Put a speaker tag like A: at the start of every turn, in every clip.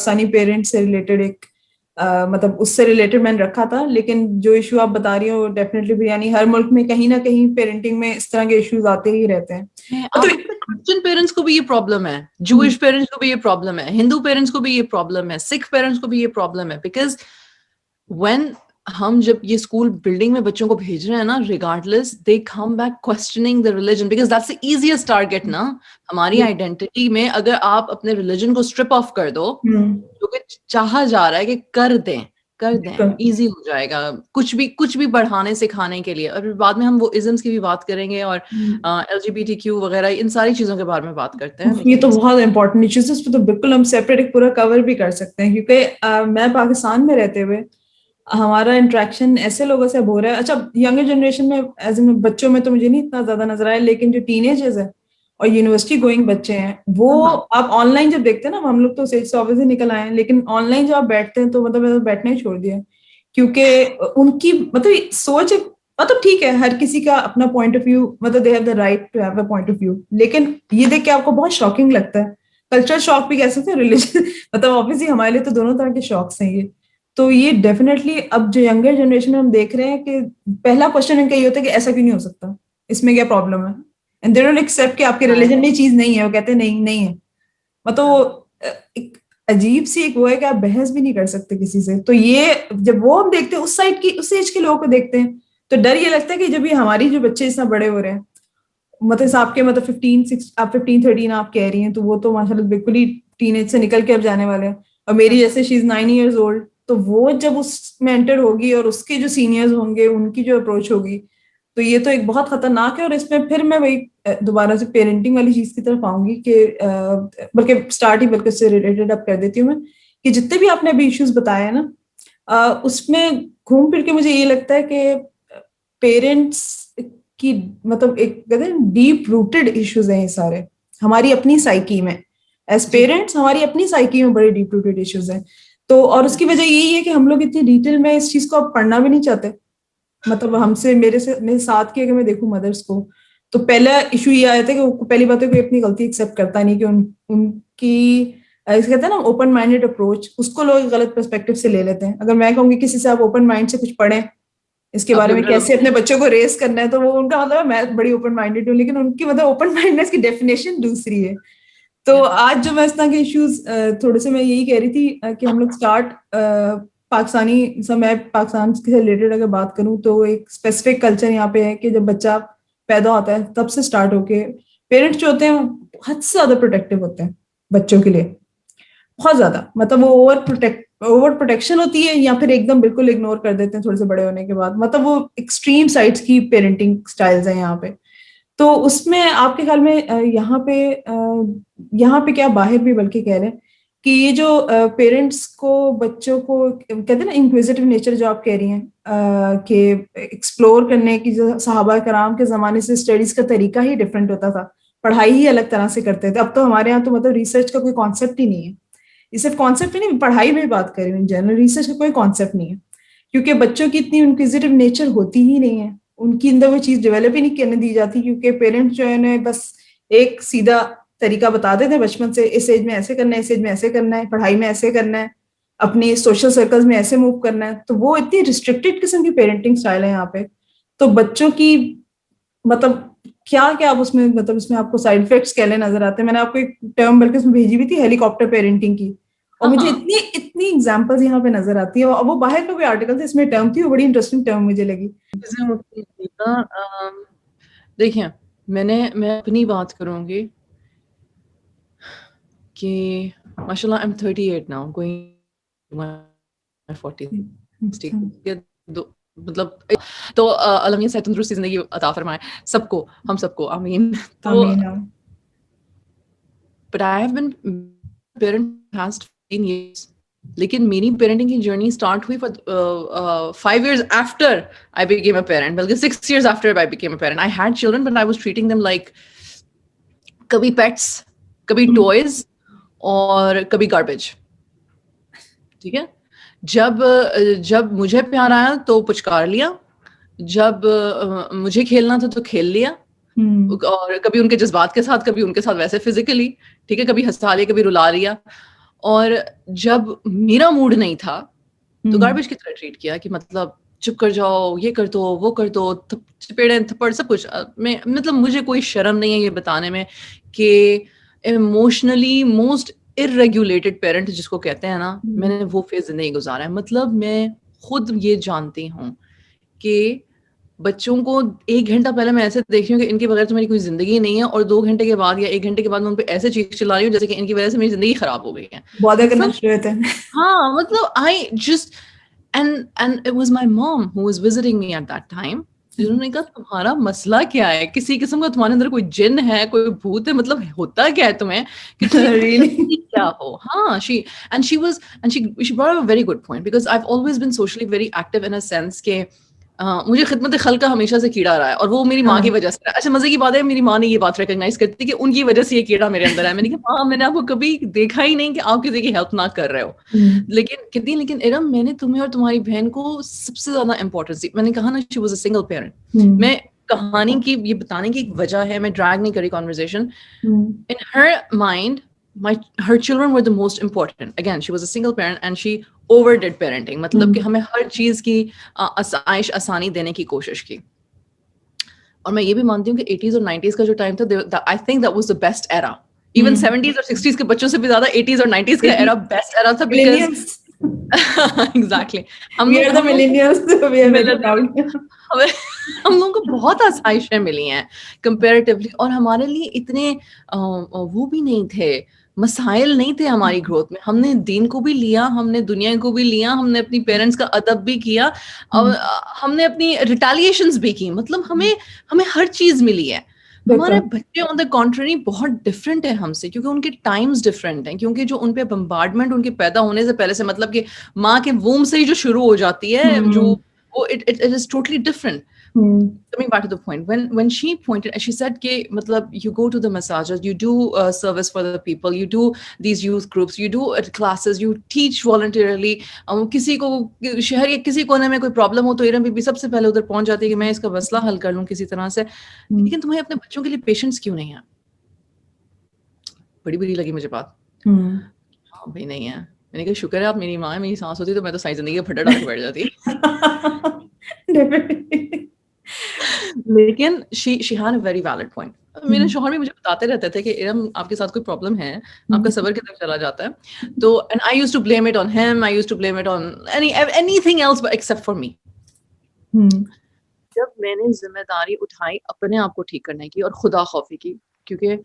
A: Pakistani parent سے related ایک مطلب اس سے ریلیٹڈ میں نے رکھا تھا, لیکن جو ایشو آپ بتا رہی ہو ڈیفینیٹلی بھی, یعنی ہر ملک میں کہیں نہ کہیں پیرنٹنگ میں اس طرح کے ایشوز آتے ہی رہتے ہیں.
B: کرسچن پیرنٹس کو بھی یہ پرابلم ہے, جوئش پیرنٹس کو بھی یہ پرابلم ہے, ہندو پیرنٹس کو بھی یہ پرابلم ہے, سکھ پیرنٹس کو بھی یہ پرابلم ہے. بیکاز وین ہم جب یہ اسکول بلڈنگ میں بچوں کو بھیج رہے ہیں نا, regardless they come back questioning the religion, because that's the easiest target نا ہماری آئیڈینٹی میں. اگر آپ اپنے ریلیجن کو اسٹرپ آف کر دو, جو کہ چاہا جا رہا ہے کہ کر دیں, ایزی ہو جائے گا کچھ بھی بڑھانے سکھانے کے لیے. اور بعد میں ہم وہ ازمس کی بھی بات کریں گے, اور LGBTQ وغیرہ ان ساری چیزوں کے بارے میں بات کرتے ہیں.
A: یہ تو بہت امپورٹنٹ ایشوز, اس پہ تو بالکل ہم سیپریٹ ایک پورا کور بھی کر سکتے ہیں, کیونکہ میں پاکستان میں رہتے ہوئے ہمارا انٹریکشن ایسے لوگوں سے ہو رہا ہے. اچھا ینگر جنریشن میں ایز اے بچوں میں تو مجھے نہیں اتنا زیادہ نظر آیا, لیکن جو ٹین ایجرز ہیں اور یونیورسٹی گوئنگ بچے ہیں, وہ آپ آن لائن جب دیکھتے ہیں نا, ہم لوگ تو اسٹیج سے آفس سے نکل آئے ہیں, لیکن آن لائن جب آپ بیٹھتے ہیں تو مطلب بیٹھنا ہی چھوڑ دیا, کیونکہ ان کی مطلب سوچ مطلب ٹھیک ہے ہر کسی کا اپنا پوائنٹ آف ویو, مطلب they have the right to have a point of view, لیکن یہ دیکھ کے آپ کو بہت شاکنگ لگتا ہے. کلچر شاک بھی کہہ سکتے ہیں, ریلیجن مطلب آبویسلی ہمارے لیے تو دونوں طرح کے شاکس ہیں یہ. تو یہ ڈیفینیٹلی اب جو ینگر جنریشن میں ہم دیکھ رہے ہیں کہ پہلا کوشچن ان کا یہ ہوتا ہے کہ ایسا کیوں نہیں ہو سکتا, اس میں کیا پرابلم ہے, اینڈ دے ڈونٹ ایکسیپٹ کہ آپ کے ریلیجن میں یہ چیز نہیں ہے, وہ کہتے ہیں نہیں ہے. مطلب ایک عجیب سی ایک وہ ہے کہ آپ بحث بھی نہیں کر سکتے کسی سے. تو یہ جب وہ ہم دیکھتے ہیں اس سائڈ کی اس ایج کے لوگوں کو دیکھتے ہیں تو ڈر یہ لگتا ہے کہ جب یہ ہماری جو بچے اس طرح بڑے ہو رہے ہیں, مطلب آپ کے مطلب 15-13 آپ کہہ رہی ہیں, تو وہ تو ماشاء اللہ بالکل ہی ٹین ایج سے نکل کے اب جانے والے ہیں. اور میری جیسے شی از 9 years old, تو وہ جب اس میں انٹر ہوگی اور اس کے جو سینئرز ہوں گے ان کی جو اپروچ ہوگی, تو یہ تو ایک بہت خطرناک ہے. اور اس میں پھر میں وہی دوبارہ سے پیرنٹنگ والی چیز کی طرف آؤں گی کہ بلکہ اسٹارٹ ہی بلکہ اس سے ریلیٹڈ اب کر دیتی ہوں میں, کہ جتنے بھی آپ نے ابھی ایشوز بتائے ہیں نا, اس میں گھوم پھر کے مجھے یہ لگتا ہے کہ پیرنٹس کی مطلب ایک کہتے ہیں ڈیپ روٹیڈ ایشوز ہیں یہ سارے ہماری اپنی سائیکی میں. ایز پیرنٹس ہماری اپنی سائیکی میں بڑے ڈیپ روٹیڈ ایشوز ہیں. تو اور اس کی وجہ یہی ہے کہ ہم لوگ اتنی ڈیٹیل میں اس چیز کو اب پڑھنا بھی نہیں چاہتے. مطلب ہم سے میرے ساتھ کے اگر میں دیکھوں مدرس کو, تو پہلا ایشو یہ آیا تھا کہ وہ پہلی بات ہے کوئی اپنی غلطی ایکسیپٹ کرتا نہیں, کہ ان کی کہتے ہیں نا اوپن مائنڈیڈ اپروچ, اس کو لوگ غلط پرسپیکٹو سے لے لیتے ہیں. اگر میں کہوں گی کسی سے آپ اوپن مائنڈ سے کچھ پڑھیں اس کے بارے میں کیسے اپنے بچوں کو ریز کرنا ہے, تو وہ ان کا مطلب میں بڑی اوپن مائنڈیڈ ہوں, لیکن ان کی مطلب اوپن مائنڈنیس کی ڈیفینیشن دوسری ہے. تو آج جو میں اس طرح کے ایشوز تھوڑے سے میں یہی کہہ رہی تھی کہ ہم لوگ اسٹارٹ پاکستانی میں پاکستان سے ریلیٹڈ اگر بات کروں تو ایک اسپیسیفک کلچر یہاں پہ ہے کہ جب بچہ پیدا ہوتا ہے تب سے اسٹارٹ ہو کے پیرنٹس جو ہوتے ہیں حد سے زیادہ پروٹیکٹیو ہوتے ہیں بچوں کے لیے, بہت زیادہ. مطلب وہ اوور پروٹیکشن ہوتی ہے, یا پھر ایک دم بالکل اگنور کر دیتے ہیں تھوڑے سے بڑے ہونے کے بعد. مطلب وہ ایکسٹریم سائڈس کی پیرنٹنگ اسٹائلز ہیں یہاں پہ. تو اس میں آپ کے خیال میں یہاں پہ کیا باہر بھی بلکہ کہہ رہے ہیں کہ یہ جو پیرنٹس کو بچوں کو کہتے ہیں نا انکویزیٹو نیچر جو آپ کہہ رہی ہیں کہ ایکسپلور کرنے کی, جو صحابہ کرام کے زمانے سے اسٹڈیز کا طریقہ ہی ڈفرینٹ ہوتا تھا, پڑھائی ہی الگ طرح سے کرتے تھے. اب تو ہمارے یہاں تو مطلب ریسرچ کا کوئی کانسیپٹ ہی نہیں ہے. یہ صرف کانسیپٹ ہی نہیں, پڑھائی میں بات کر رہی ہوں, جنرل ریسرچ کا کوئی کانسیپٹ نہیں ہے, کیونکہ بچوں کی اتنی انکویزیٹو نیچر ہوتی ہی نہیں ہے, ان کی اندر وہ چیز ڈیولپ ہی نہیں کرنے دی جاتی, کیونکہ پیرنٹس جو ہے بس ایک سیدھا طریقہ بتا دیتے ہیں بچپن سے, اس ایج میں ایسے کرنا ہے, اس ایج میں ایسے کرنا ہے, پڑھائی میں ایسے کرنا ہے, اپنی سوشل سرکلز میں ایسے موو کرنا ہے. تو وہ اتنی ریسٹرکٹیڈ قسم کی پیرنٹنگ اسٹائل ہے یہاں پہ. تو بچوں کی مطلب کیا آپ اس میں مطلب اس میں آپ کو سائڈ افیکٹس کہنے نظر آتے ہیں. میں نے آپ کو ایک ٹرم بلکہ اس میں بھیجی بھی تھی, ہیلی کاپٹر پیرنٹنگ کی, اور مجھے اتنی ایگزامپلز یہاں پہ نظر آتی ہے. اور وہ باہر کا کوئی آرٹیکل تھا, اس میں ٹرم تھی, وہ بڑی انٹرسٹنگ ٹرم مجھے لگی.
B: دیکھیں میں اپنی بات کروں گی کہ ماشاء اللہ I'm 38 now, going to my 40s. مطلب تو اللہ صحت تندرستی زندگی عطا فرمائے سب کو, ہم سب کو, آمین. تو but I have been parent past 15 years, لیکن میری پیرنٹنگ کی جرنی اسٹارٹ ہوئی 5 years after I became a parent, بلکہ 6 years after I became a parent. I had children but I was treating them like کبھی pets, کبھی toys, اور کبھی garbage. ٹھیک ہے, جب مجھے پیار آیا تو پچکار لیا, جب مجھے کھیلنا تھا تو کھیل لیا, اور کبھی ان کے جذبات کے ساتھ, کبھی ان کے ساتھ ویسے فزیکلی, ٹھیک ہے, کبھی ہنسا لیا, کبھی رلا لیا. اور جب میرا موڈ نہیں تھا تو گاربیج کی طرح ٹریٹ کیا کہ مطلب چپ کر جاؤ, یہ کر دو, وہ کر دو, چپیڑے تھپڑ سب کچھ. میں مطلب مجھے کوئی شرم نہیں ہے یہ بتانے میں کہ ایموشنلی موسٹ ارریگولیٹڈ پیرنٹ جس کو کہتے ہیں نا, میں نے وہ فیز زندگی گزارا ہے. مطلب میں خود یہ جانتی ہوں کہ بچوں کو 1 گھنٹہ پہلے میں ایسے دیکھ رہی ہوں کہ ان کے بغیر تو میری کوئی زندگی نہیں ہے, اور 2 گھنٹے کے بعد یا 1 گھنٹے کے بعد میں ان پہ ایسے چیخ چلا رہی ہوں جیسے کہ ان کی وجہ سے میری زندگی خراب ہو گئی ہے.
A: وعدہ کرنا شروع ہوتے ہیں.
B: ہاں مطلب I just and it was my mom who was visiting me at that time. جنہوں نے کہا تمہارا مسئلہ کیا ہے, کسی قسم کا تمہارے اندر کوئی جن ہے, کوئی بھوت ہے, مطلب ہوتا کیا ہے تمہیں کہ تم کیا ہو. ہاں she brought up a very good point because I've always been socially very active in a sense کہ مجھے خدمت خلق کا ہمیشہ سے کیڑا رہا ہے, اور وہ میری ماں کی وجہ سے. اچھا مزے کی بات ہے, میری ماں نے یہ بات ریکگنائز کرتی کہ ان کی وجہ سے یہ کیڑا میرے اندر ہے. میں نے کہا ہاں, میں نے آپ کو کبھی دیکھا ہی نہیں کہ آپ کسی کی ہیلپ نہ کر رہے ہو. لیکن ارم میں نے تمہیں اور تمہاری بہن کو سب سے زیادہ امپورٹنس دی. میں نے کہا نا she was a single parent. میں کہانی کی یہ بتانے کی ایک وجہ ہے, میں ڈریگ نہیں کری conversation. In her mind her children were the most important. Again, she was a single parent and she overdid parenting. مطلب کہ ہمیں ہر چیز کی آسانی دینے کی کوشش کی. اور میں یہ بھی مانتی ہوں کہ 80s اور 90s کا جو ٹائم تھا, I think that was the best era. Even 70s اور 60s کے بچوں سے بھی زیادد 80s اور 90s کا era best era تھا because exactly ہم لوگوں کو بہت آسائشیں ملی ہیں comparatively, اور ہمارے لیے اتنے وہ بھی نہیں تھے, مسائل نہیں تھے ہماری گروتھ میں. ہم نے دین کو بھی لیا, ہم نے دنیا کو بھی لیا, ہم نے اپنی پیرنٹس کا ادب بھی کیا, ہم نے اپنی ریٹیلیشنز بھی کی. مطلب ہمیں ہر چیز ملی ہے. ہمارے بچے آن دا کانٹرری بہت ڈفرینٹ ہے ہم سے, کیونکہ ان کے ٹائمز ڈفرینٹ ہیں, کیونکہ جو ان پہ بمبارڈمنٹ ان کے پیدا ہونے سے پہلے سے, مطلب کہ ماں کے ووم سے ہی جو شروع ہو جاتی ہے, جو it is totally different. Coming back to the point, when she pointed, she said کہ مطلب you go to the massages, you do service for the people, you do these youth groups, you do classes, you teach voluntarily. کسی کو شہر کے کسی کونے میں کوئی پرابلم ہو تو ارم بی بی سب سے پہلے ادھر پہنچ جاتی ہے کہ میں اس کا مسئلہ حل کر لوں کسی طرح سے. لیکن تمہیں اپنے بچوں کے لیے پیشنس کیوں نہیں ہے؟ بڑی بری لگی مجھے بات. ہاں بھائی نہیں ہے. میں نے کہا شکر ہے آپ میری ماں ہے, میری سانس ہوتی تو میں تو ساری زندگی کا پھٹا ڈال کے بیٹھ جاتی. لیکن she had a very valid point. میرے شوہر بھی مجھے بتاتے رہتے تھے کہ ارم آپ کے ساتھ کوئی پرابلم ہے, آپ کا صبر کدھر چلا جاتا ہے. تو and I used to blame it on him, I used to blame it on anything else but except for me. جب میں نے ذمہ داری اٹھائی اپنے آپ کو ٹھیک کرنے کی اور خدا خوفی کی, کیونکہ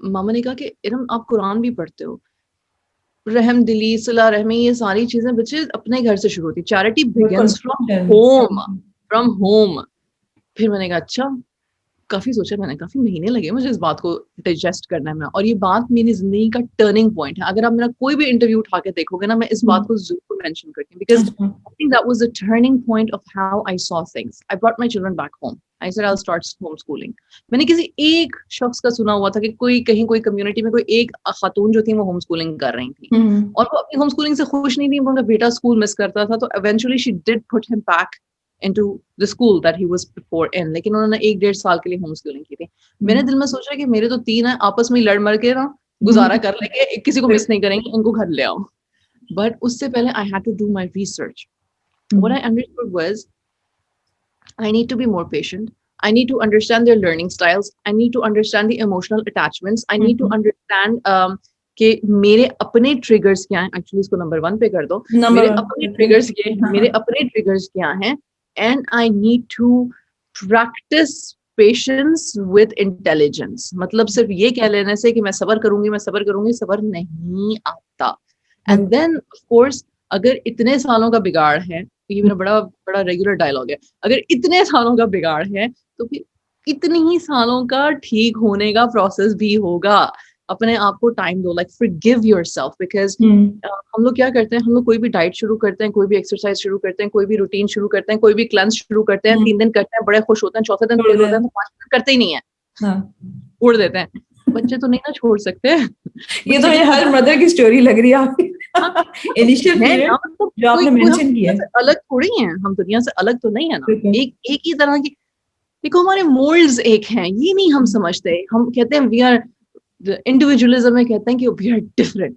B: ماما نے کہا کہ ارم آپ قرآن بھی پڑھتے ہو, رحم دلی, صلہ رحمی, یہ ساری چیزیں بچے اپنے گھر سے شروع ہوتی. Charity begins from home. پھر میں نے کہا اچھا, کافی سوچا میں نے, کافی مہینے لگے مجھے اس بات کو ڈائجسٹ کرنے میں, اور یہ بات میری زندگی کا ٹرننگ پوائنٹ ہے. اگر آپ میرا کوئی بھی انٹرویو اٹھا کے دیکھو گے نا, میں اس بات کو ضرور مینشن کرتی ہوں, because I think that was the turning point of how I saw things. I brought my children back home. I said I'll start homeschooling. میں نے کسی ایک شخص کا سنا ہوا تھا کہ کہیں کوئی کمیونٹی میں کوئی ایک خاتون جو تھی وہ ہوم اسکولنگ کر رہی تھی, اور وہ اپنی ہوم اسکولنگ سے خوش نہیں تھی, ان کا بیٹا اسکول مس کرتا تھا. تو eventually she did put him back into the school that he was before in. لیکن انہوں نے 1-1.5 سال کے لیے ہوم اسکولنگ کی تھی. میں نے دل میں سوچا کہ میرے تو 3 ہیں, آپس میں لڑ مر کے نا گزارا کر لیں گے, کسی کو مس نہیں کریں گے, ان کو گھر لے آؤ. بٹ اس سے پہلے I had to do my research. What I understood was I need to be more patient. I need to understand their learning styles. I need to understand the emotional attachments. I need to understand کہ میرے اپنے triggers کیا ہیں. Actually اس کو number 1 پہ کر دو. میرے اپنے ٹریگرز کیا ہیں, and I need to practice patience with intelligence. مطلب صرف یہ کہہ لینے سے کہ میں صبر کروں گی, صبر نہیں آتا. And then of course اگر اتنے سالوں کا بگاڑ ہے, یہ میرا بڑا ریگولر ڈائلاگ ہے, اگر اتنے سالوں کا بگاڑ ہے تو پھر اتنی ہی سالوں کا ٹھیک ہونے کا پروسیس بھی ہوگا. اپنے آپ کو ٹائم دو, لائک forgive yourself, because ہم لوگ کیا کرتے ہیں, ہم لوگ کوئی بھی ڈائٹ شروع کرتے ہیں, کوئی بھی ایکسرسائز شروع کرتے ہیں, کوئی بھی روٹین شروع کرتے ہیں, کوئی بھی کلینس شروع کرتے ہیں, 3 دن کرتے ہیں, بڑے خوش ہوتے ہیں, چوتھے دن فیل ہوتے ہیں, تو 5 دن کرتے ہی نہیں ہیں, چھوڑ دیتے ہیں. بچے تو نہیں نا چھوڑ سکتے.
A: یہ تو ہر مدر کی اسٹوری لگ رہی ہے آپ کی. انیشیل پیریڈ جو آپ نے مینشن کیا ہے,
B: الگ تھوڑی ہیں ہم, دنیا سے الگ تو نہیں ہے نا, ایک ہی طرح کی. دیکھو ہمارے مولڈز ایک ہیں, یہ نہیں ہم سمجھتے. ہم کہتے ہیں وی آر انڈیویجولزم میں کہتے ہیں کہ we are different.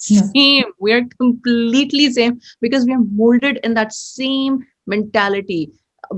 B: Same, we are completely same because we are molded in that same mentality.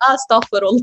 B: Astaghfirullah.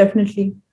A: definitely,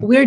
B: we are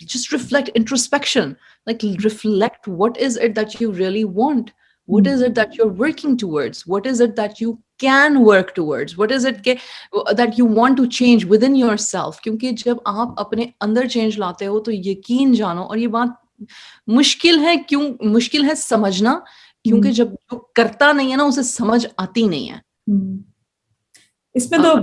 B: just reflect, introspection, like reflect what is it that you really want, What is it that you're working towards? What is it that you can work towards? What is it that you want to change within yourself? کیونکہ جب آپ اپنے اندر change لاتے ہو تو یقین جانو, اور یہ بات مشکل ہے, کیوں مشکل ہے سمجھنا, کیونکہ جب جو کرتا نہیں ہے نا اسے سمجھ آتی نہیں ہے.
A: اس میں تو